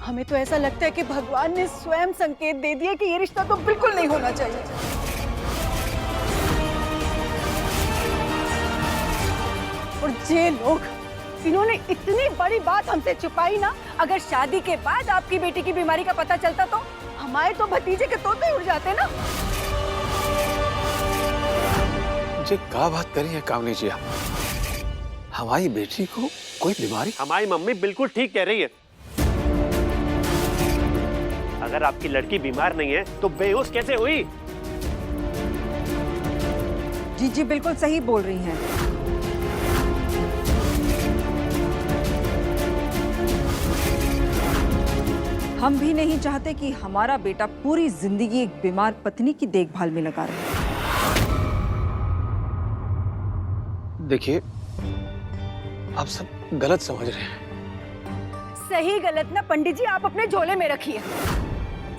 हमें तो ऐसा लगता है कि भगवान ने स्वयं संकेत दे दिया कि ये रिश्ता तो बिल्कुल नहीं होना चाहिए। और ये लोग इन्होंने इतनी बड़ी बात हमसे छुपाई ना, अगर शादी के बाद आपकी बेटी की बीमारी का पता चलता तो हमारे तो भतीजे के तोते उड़ जाते ना। जी क्या बात करी है कामनी जी आप? हमारी बेटी को कोई बीमारी? हमारी मम्मी बिल्कुल ठीक कह रही है। अगर आपकी लड़की बीमार नहीं है तो बेहोश कैसे हुई? जी जी बिल्कुल सही बोल रही हैं। हम भी नहीं चाहते कि हमारा बेटा पूरी जिंदगी एक बीमार पत्नी की देखभाल में लगा रहे। देखिए आप सब गलत समझ रहे हैं। सही गलत ना पंडित जी आप अपने झोले में रखिए।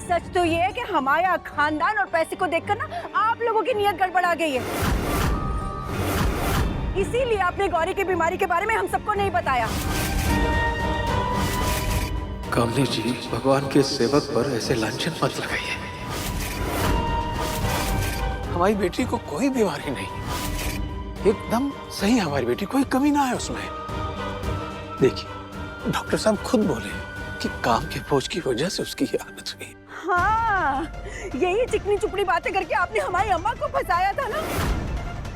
सच तो ये है कि हमारा खानदान और पैसे को देखकर ना आप लोगों की नीयत गड़बड़ा गई है। इसीलिए आपने गौरी की बीमारी के बारे में हम सबको नहीं बताया। कामनी जी भगवान के सेवक पर ऐसे लांछन मत लगाइए। हमारी बेटी को कोई बीमारी नहीं, एकदम सही है हमारी बेटी, कोई कमी ना है उसमें। देखिए डॉक्टर साहब खुद बोले कि काम के बोझ की वजह से उसकी ये हालत हुई। हाँ, यही चिकनी चुपड़ी बातें करके आपने हमारी अम्मा को फंसाया था ना।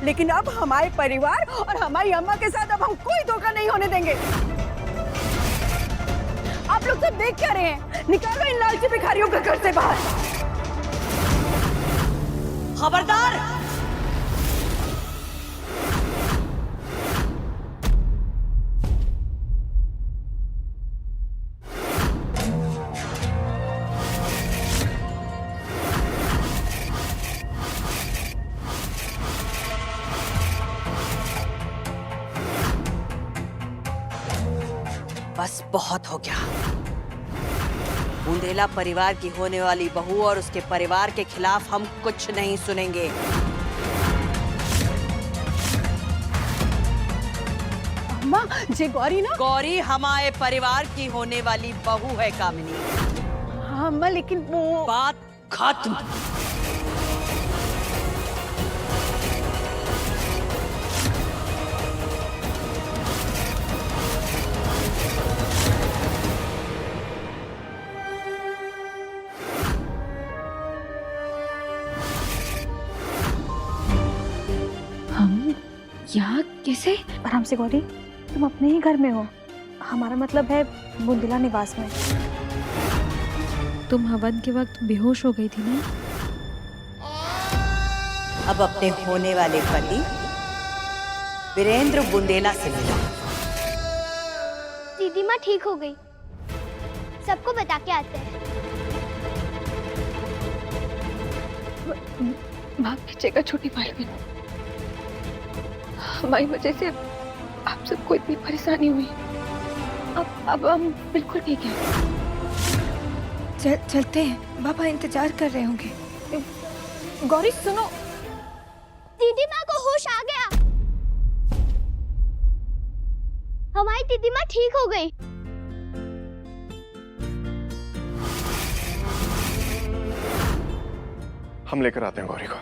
लेकिन अब हमारे परिवार और हमारी अम्मा के साथ अब हम कोई धोखा नहीं होने देंगे। आप लोग सब देख क्या रहे हैं? निकालो इन लालची भिखारियों को घर से बाहर। खबरदार! बस बहुत हो गया। बुंदेला परिवार की होने वाली बहू और उसके परिवार के खिलाफ हम कुछ नहीं सुनेंगे। अम्मा, ये गौरी ना? गौरी हमारे परिवार की होने वाली बहू है कामिनी। हाँ अम्मा, लेकिन वो बात खत्म। यहाँ कैसे? आराम से गौरी, तुम अपने ही घर में हो। हमारा मतलब है बुंदेला निवास में। तुम हवन के वक्त बेहोश हो गई थी ना? अब अपने होने वाले पति वीरेंद्र बुंदेला से मिलो। दीदी माँ ठीक हो गई, सबको बता के आते हैं। माफ कीजिएगा छोटी मालकिन, हमारी वजह से आप सबको इतनी परेशानी हुई। अब हम बिल्कुल ठीक हैं। चलते हैं, बाबा इंतजार कर रहे होंगे। गौरी सुनो। दीदी माँ को होश आ गया, हमारी दीदी माँ ठीक हो गई। हम लेकर आते हैं गौरी को।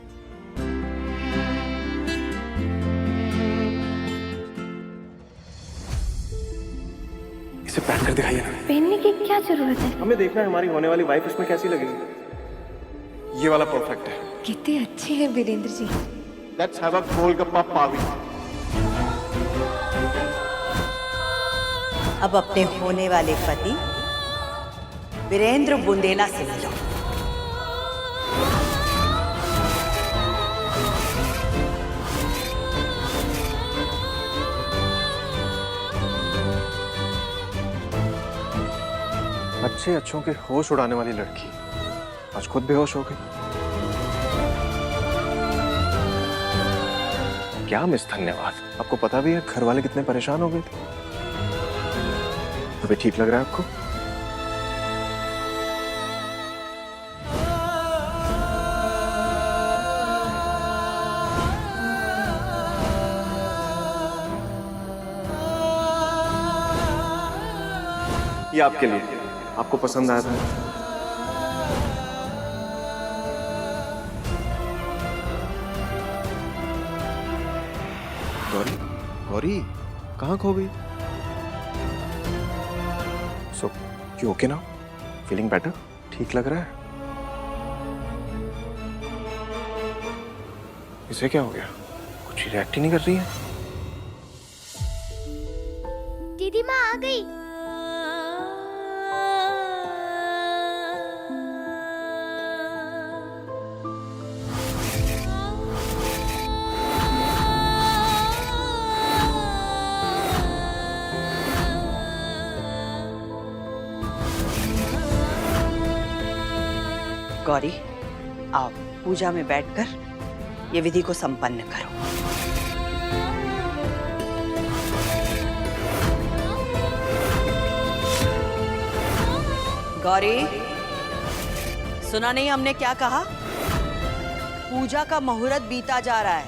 इसे पहन कर दिखाइए ना। पहनने की क्या जरूरत है? हमें देखना है हमारी होने वाली वाइफ इसमें कैसी लगेगी। ये वाला परफेक्ट है। कितने अच्छे हैं Virendra ji. Let's have a golgappa पावी। अब अपने होने वाले पति वीरेंद्र बुंदेला से मिलो। अच्छे अच्छों के होश उड़ाने वाली लड़की आज खुद बेहोश हो गई। क्या मिस धन्यवाद। आपको पता भी है घर वाले कितने परेशान हो गए थे। अभी ठीक लग रहा है आपको? ये आपके लिए। आपको पसंद आया था। गौरी, गौरी कहाँ खो गई? सो यू ओके ना? Feeling better? ठीक लग रहा है? इसे क्या हो गया? कुछ रिएक्ट ही नहीं कर रही है। दीदी माँ आ गई। गौरी, आओ पूजा में बैठकर ये विधि को संपन्न करो। गौरी, सुना नहीं हमने क्या कहा? पूजा का मुहूर्त बीता जा रहा है।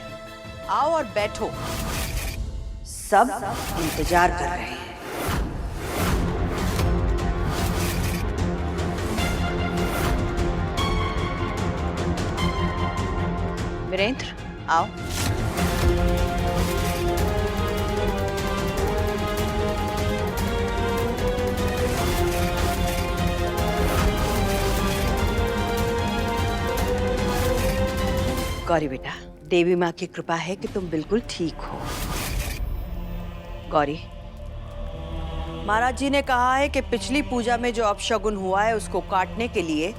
आओ और बैठो। सब इंतजार कर रहे हैं। वीरेंद्र, आओ। गौरी बेटा, देवी माँ की कृपा है कि तुम बिल्कुल ठीक हो। गौरी, महाराज जी ने कहा है कि पिछली पूजा में जो अपशगुन हुआ है उसको काटने के लिए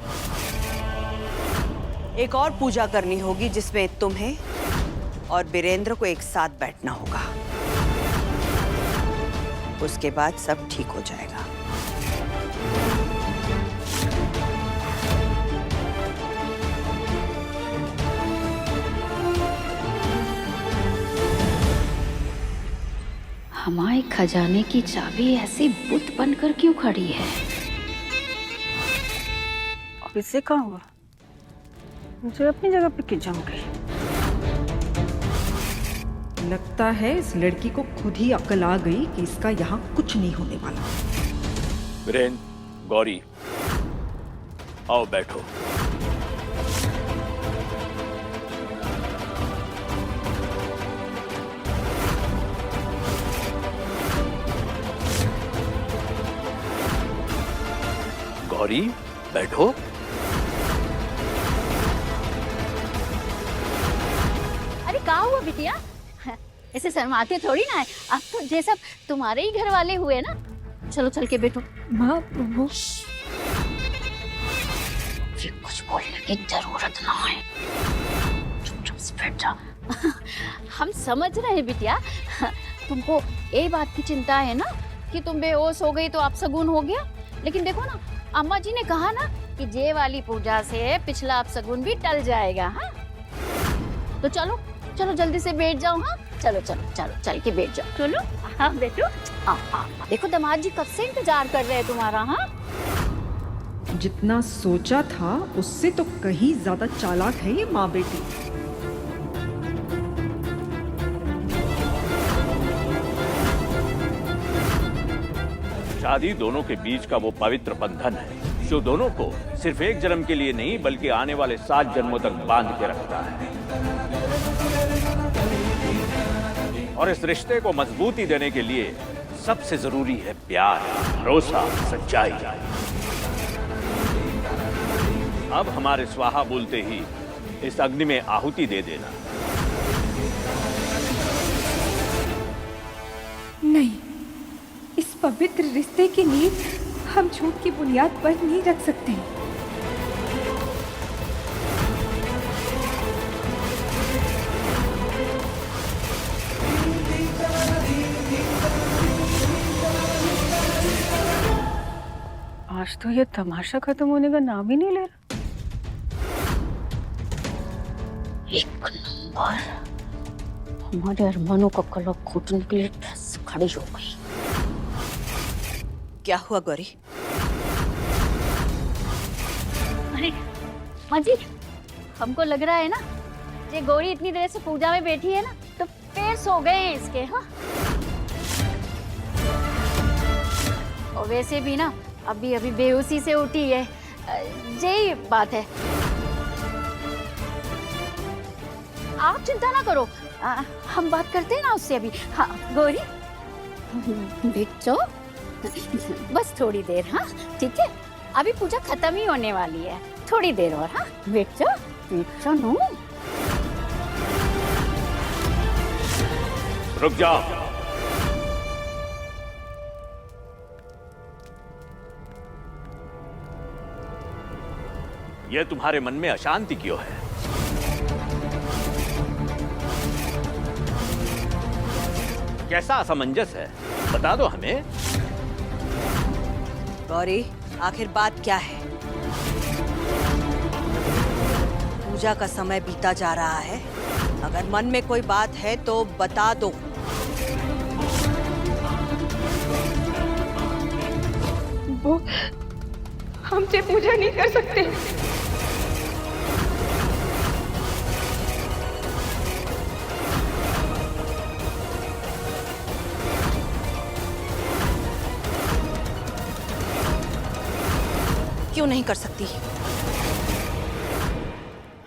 एक और पूजा करनी होगी, जिसमें तुम्हें और वीरेंद्र को एक साथ बैठना होगा। उसके बाद सब ठीक हो जाएगा। हमारे खजाने की चाबी ऐसे बुत बनकर क्यों खड़ी है? अब इससे कहाँ हुआ? मुझे अपनी जगह पे क्यों जम गई? लगता है इस लड़की को खुद ही अक्ल आ गई कि इसका यहाँ कुछ नहीं होने वाला। वीरेंद्र, गौरी, आओ बैठो। गौरी, बैठो। अरे क्या हुआ बिटिया? ऐसे शर्माते थोड़ी ना है। अब तो जैसा तुम्हारे ही घर वाले हुए ना। चलो चल के बैठो। माँ वो फिर कुछ बोलने की जरूरत ना है। चुपचाप से बैठ जा। हम समझ रहे हैं बिटिया, तुमको ये बात की चिंता है ना कि तुम बेहोश हो गई तो अपशगुन हो गया। लेकिन देखो ना, अम्मा जी ने कहा ना कि जे वाली पूजा से पिछला अपशगुन भी टल जाएगा। हाँ, तो चलो चलो जल्दी से बैठ जाओ। हाँ, चलो चलो चलो चल के बैठ जाओ। चलो, हाँ बैठो। देखो दामाद जी कब से इंतजार कर रहे हैं तुम्हारा। हाँ, जितना सोचा था उससे तो कहीं ज्यादा चालाक है ये माँ बेटी। शादी दोनों के बीच का वो पवित्र बंधन है जो दोनों को सिर्फ एक जन्म के लिए नहीं बल्कि आने वाले 7 जन्मों तक बांध के रखता है। और इस रिश्ते को मजबूती देने के लिए सबसे जरूरी है प्यार, भरोसा, सच्चाई। अब हमारे स्वाहा बोलते ही इस अग्नि में आहुति दे देना। नहीं, इस पवित्र रिश्ते की नींव हम झूठ की बुनियाद पर नहीं रख सकते। आज तो ये तमाशा खत्म होने का नाम ही नहीं ले रहा। एक नंबर हमारे अरमानों का कलह घोटने के लिए ड्रेस खड़ी हो गई। क्या हुआ गौरी? अरे माँ जी, हमको लग रहा है ना ये गौरी इतनी देर से पूजा में बैठी है ना तो पैर सो गए हैं इसके। हाँ, और वैसे भी ना अभी अभी बेहोशी से उठी है, यही बात है। आप चिंता ना करो, हम बात करते हैं ना उससे अभी। हाँ गौरी, बिट्टो, बस थोड़ी देर, हाँ ठीक है, अभी पूजा खत्म ही होने वाली है, थोड़ी देर और। हाँ बिट्टो, बिट्टो नो, रुक जाओ। यह तुम्हारे मन में अशांति क्यों है? कैसा असमंजस है, बता दो हमें। गौरी, आखिर बात क्या है? पूजा का समय बीता जा रहा है, अगर मन में कोई बात है तो बता दो। वो हमसे पूजा नहीं कर सकते। क्यों नहीं कर सकती?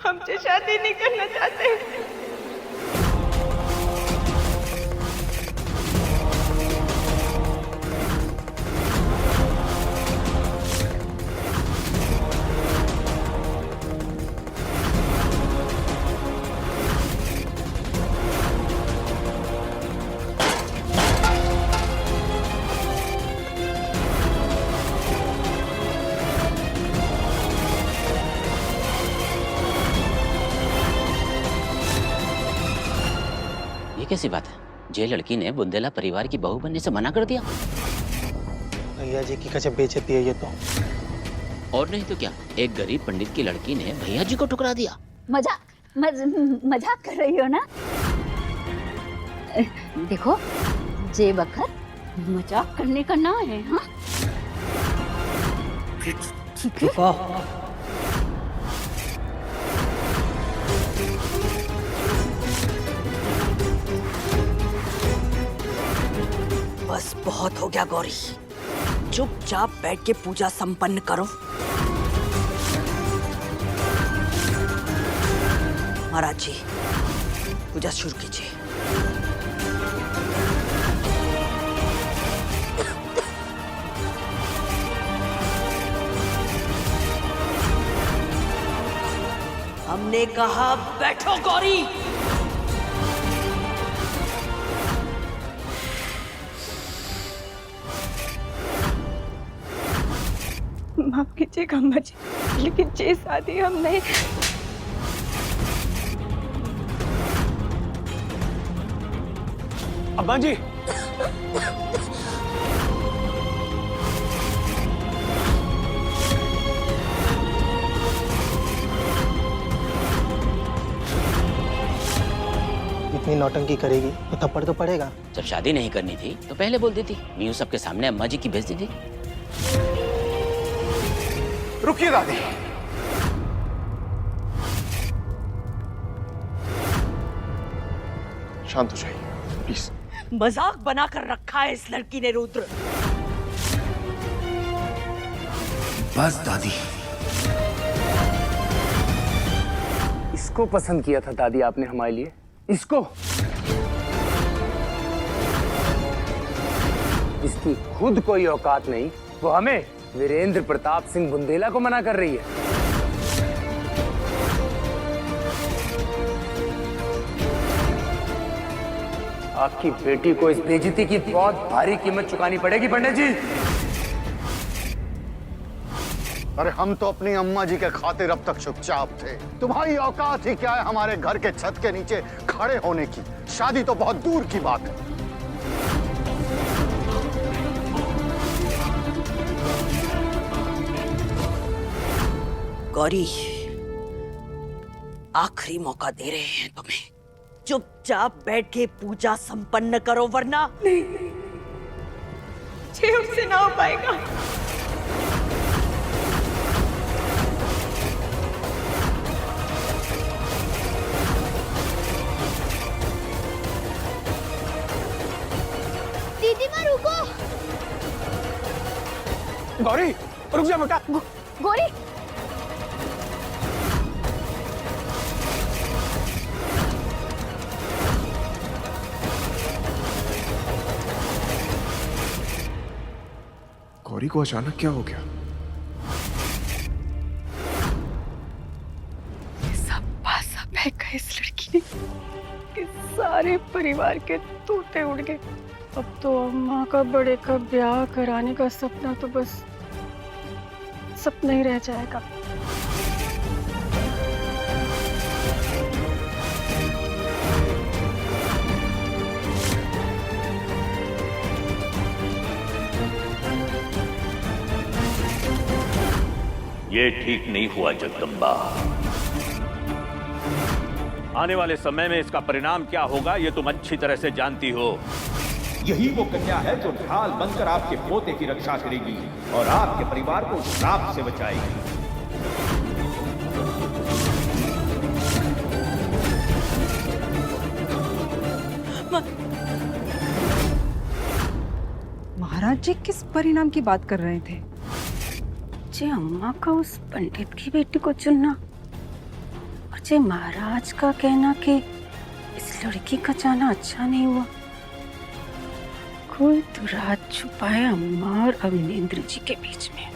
हमसे शादी नहीं करना चाहते। कैसी बात है? जे लड़की ने बुंदेला परिवार की बहू बनने से मना कर दिया। भैया जी की गजब बेइज्जती है ये तो। और नहीं तो क्या, एक गरीब पंडित की लड़की ने भैया जी को ठुकरा दिया। मजाक कर रही हो ना? देखो, जे बखत मजाक करने का ना है। हाँ ठीक है। बस बहुत हो गया गौरी, चुपचाप बैठ के पूजा संपन्न करो। महाराज जी, पूजा शुरू कीजिए। हमने कहा बैठो गौरी। माफ कीजिएगा अम्मा जी, लेकिन ये शादी हम नहीं। अम्मा जी, इतनी नौटंकी करेगी तो थप्पड़ तो पड़ेगा। जब शादी नहीं करनी थी तो पहले बोल देती, यूं सबके सामने अम्मा जी की बेइज्जती थी। रुकिए दादी, शांत हो जाइए प्लीज। मजाक बनाकर रखा है इस लड़की ने रुद्र। बस दादी, इसको पसंद किया था दादी आपने हमारे लिए, इसको, इसकी खुद कोई औकात नहीं, वो हमें वीरेंद्र प्रताप सिंह बुंदेला को मना कर रही है। आपकी बेटी को इस बेइज्जती की बहुत भारी कीमत चुकानी पड़ेगी पंडित जी। अरे हम तो अपनी अम्मा जी के खातिर अब तक चुपचाप थे। तुम्हारी औकात ही क्या है हमारे घर के छत के नीचे खड़े होने की? शादी तो बहुत दूर की बात है। गौरी, आखिरी मौका दे रहे हैं तुम्हें, चुपचाप बैठ के पूजा संपन्न करो, वरना नहीं, ये हमसे ना हो पाएगा। दीदी माँ रुको। गौरी रुक जा बेटा। गौरी गौरी को अचानक क्या हो गया? सब पासा फेंका इस लड़की ने कि सारे परिवार के तोते उड़ गए। अब तो अम्मा का बड़े का ब्याह कराने का सपना तो बस सपना ही रह जाएगा। ये ठीक नहीं हुआ जगदम्बा। आने वाले समय में इसका परिणाम क्या होगा ये तुम अच्छी तरह से जानती हो। यही वो कन्या है जो ढाल बनकर आपके पोते की रक्षा करेगी और आपके परिवार को श्राप से बचाएगी। महाराज जी किस परिणाम की बात कर रहे थे? जे अम्मा का उस पंडित की बेटी को चुनना और जे महाराज का कहना कि इस लड़की का जाना अच्छा नहीं हुआ। कोई तो राज छुपाए अम्मा और अविनेंद्र जी के बीच में।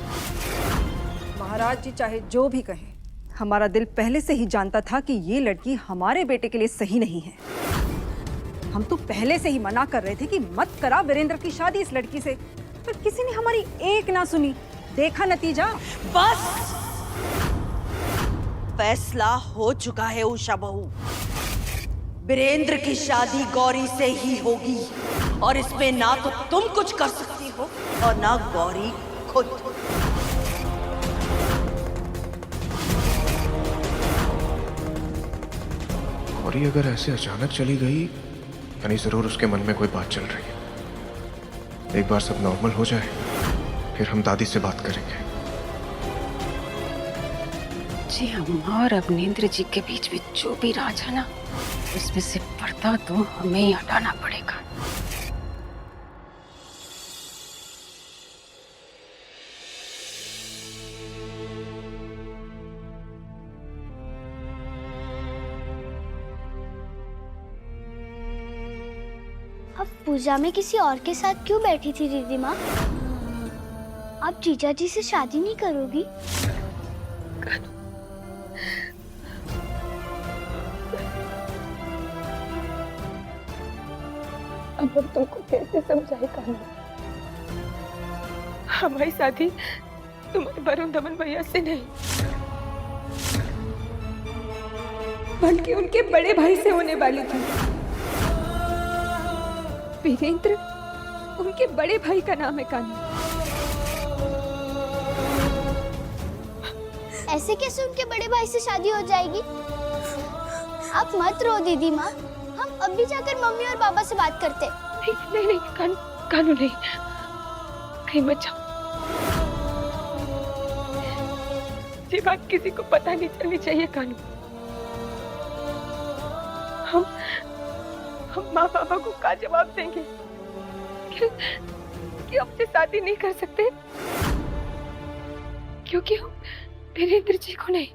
महाराज जी चाहे जो भी कहें, हमारा दिल पहले से ही जानता था कि ये लड़की हमारे बेटे के लिए सही नहीं है। हम तो पहले से ही मना कर रहे थे कि मत करा वीरेंद्र की शादी इस लड़की से, पर किसी ने हमारी एक ना सुनी। देखा नतीजा। बस फैसला हो चुका है उषा बहू। वीरेंद्र की शादी गौरी से ही होगी और इसमें ना तो तुम कुछ कर सकती हो और ना गौरी खुद। गौरी अगर ऐसे अचानक चली गई यानी जरूर उसके मन में कोई बात चल रही है। एक बार सब नॉर्मल हो जाए फिर हम दादी से बात करेंगे। जी अम्मा और अवनेंद्र जी के बीच में जो भी राज है ना, उसमें से पर्दा तो हमें ही हटाना पड़ेगा। अब पूजा में किसी और के साथ क्यों बैठी थी दीदी माँ? आप जीजा जी से शादी नहीं करोगी? अब हम तुमको कैसे समझाए कान्हा? हमारी शादी तुम्हारे वरुण धवन भैया से नहीं बल्कि उनके बड़े भाई से होने वाली थी। वीरेंद्र उनके बड़े भाई का नाम है कान्हा। ऐसे कैसे उनके बड़े भाई से शादी हो जाएगी? आप मत रो दीदी माँ, हम अब भी जाकर मम्मी और पापा से बात करते। नहीं नहीं कानू नहीं, कहीं मत जाओ। ये बात किसी को पता नहीं चलनी चाहिए कानू। हम माँ पापा को क्या जवाब देंगे कि हमसे शादी नहीं कर सकते क्योंकि हम वीरेंद्र जी को नहीं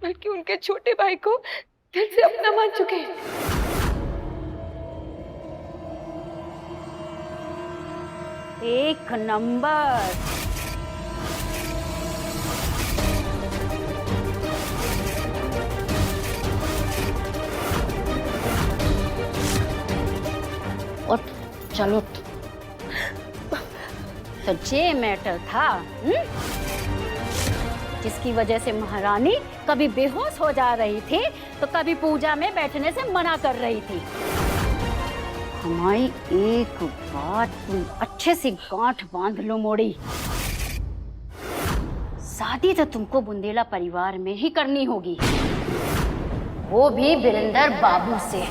बल्कि उनके छोटे भाई को दिल से अपना मान चुके हैं। एक नंबर। और चलो तो ये मैटर था जिसकी वजह से महारानी कभी बेहोश हो जा रही थी तो कभी पूजा में बैठने से मना कर रही थी। हमारी एक बात तुम अच्छे से गांठ बांध लो मोड़ी, शादी तो तुमको बुंदेला परिवार में ही करनी होगी, वो भी वीरेंद्र बाबू से।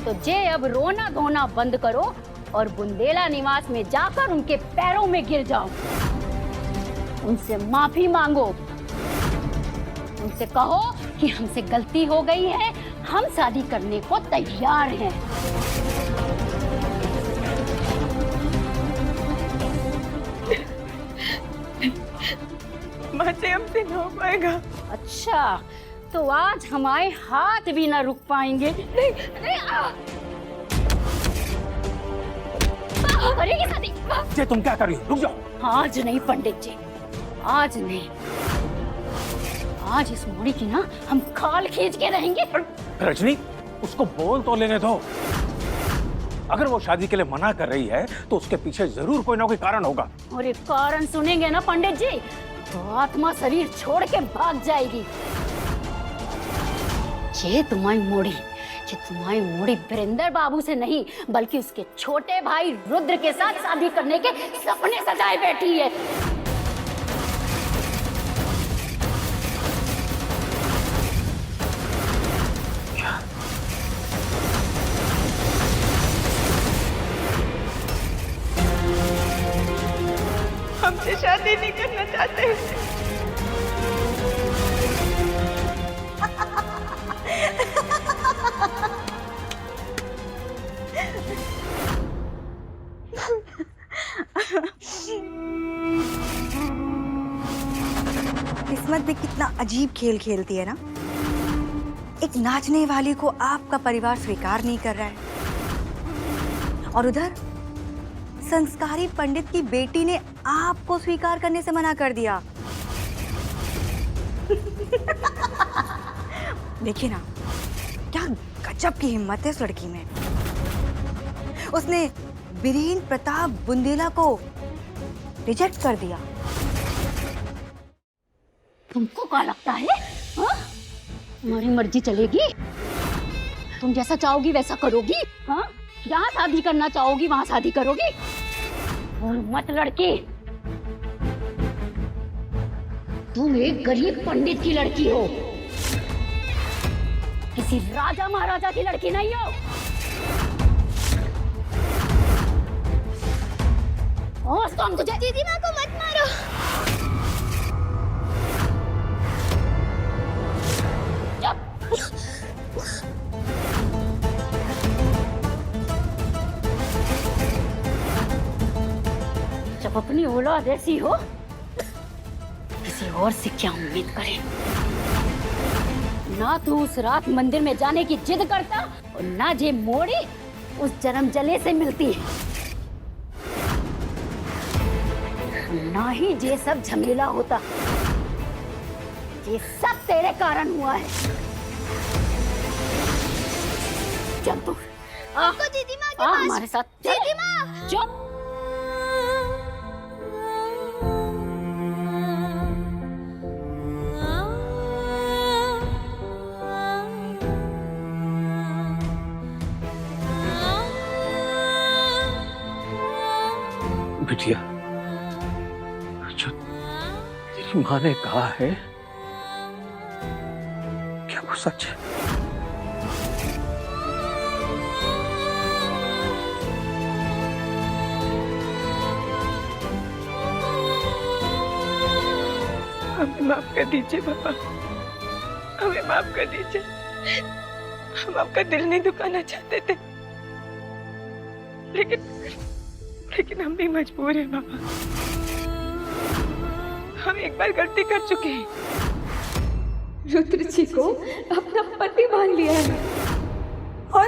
तो जे अब रोना धोना बंद करो और बुंदेला निवास में जाकर उनके पैरों में गिर जाओ, उनसे माफी मांगो, उनसे कहो कि हमसे गलती हो गई है, हम शादी करने को तैयार हैं। हो पाएगा। अच्छा, तो आज हमारे हाथ भी ना रुक पाएंगे। नहीं, नहीं, करेगी शादी। ये तुम क्या कर रही हो? रुक जाओ। आज नहीं पंडित जी, आज नहीं। आज इस मोड़ी की ना हम खाल खींच के रहेंगे। रजनी, उसको बोल तो लेने दो। अगर वो शादी के लिए मना कर रही है तो उसके पीछे जरूर कोई ना कोई कारण होगा। और एक कारण सुनेंगे ना पंडित जी तो आत्मा शरीर छोड़ के भाग जाएगी। ये तुम्हारी मोड़ी वीरेंद्र बाबू से नहीं बल्कि उसके छोटे भाई रुद्र के साथ शादी करने के सपने सजाए बैठी है। हमसे शादी नहीं करना चाहते। किस्मत भी कितना अजीब खेल खेलती है ना। एक नाचने वाली को आपका परिवार स्वीकार नहीं कर रहा है और उधर संस्कारी पंडित की बेटी ने आपको स्वीकार करने से मना कर दिया। देखिए ना, क्या गजब की हिम्मत है उस लड़की में। उसने वीरेंद्र प्रताप बुंदेला को रिजेक्ट कर दिया। तुमको क्या लगता है? हाँ? तुम्हारी मर्जी चलेगी, तुम जैसा चाहोगी वैसा करोगी। हाँ? जहाँ शादी करना चाहोगी वहाँ शादी करोगी। और मत लड़की, तुम एक गरीब पंडित की लड़की हो, किसी राजा महाराजा की लड़की नहीं हो। और तुम तुझे दीदी माँ को मत मारो। जब अपनी औलाद ऐसी हो किसी और से क्या उम्मीद करें। ना तू उस रात मंदिर में जाने की जिद करता और ना जे मोड़ी उस जन्म जले से मिलती है, ना ही ये सब झमेला होता। ये सब तेरे कारण हुआ है। चल तू दीदी माँ के पास। हमारे साथ दीदी माँ। चुप। बिटिया, जो तेरी माँ ने कहा है क्या वो सच है? हमें माफ कर दीजिए पापा, हमें माफ कर दीजिए। हम आपका दिल नहीं दुखाना चाहते थे, लेकिन हम भी मजबूर हैं पापा। हम एक बार गलती कर चुके हैं। रुद्र जी को अपना पति मान लिया है और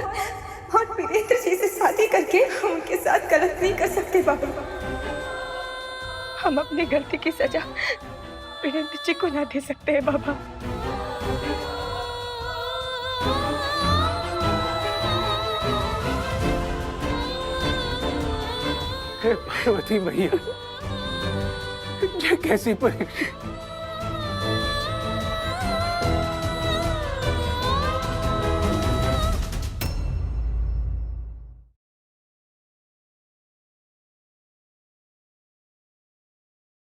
वीरेंद्र जी से शादी करके हम उनके साथ गलत नहीं कर सकते पापा। हम अपनी गलती की सजा वीरेंद्र जी को ना दे सकते हैं बाबा। हे पार्वती मैया, ये कैसी परीक्षा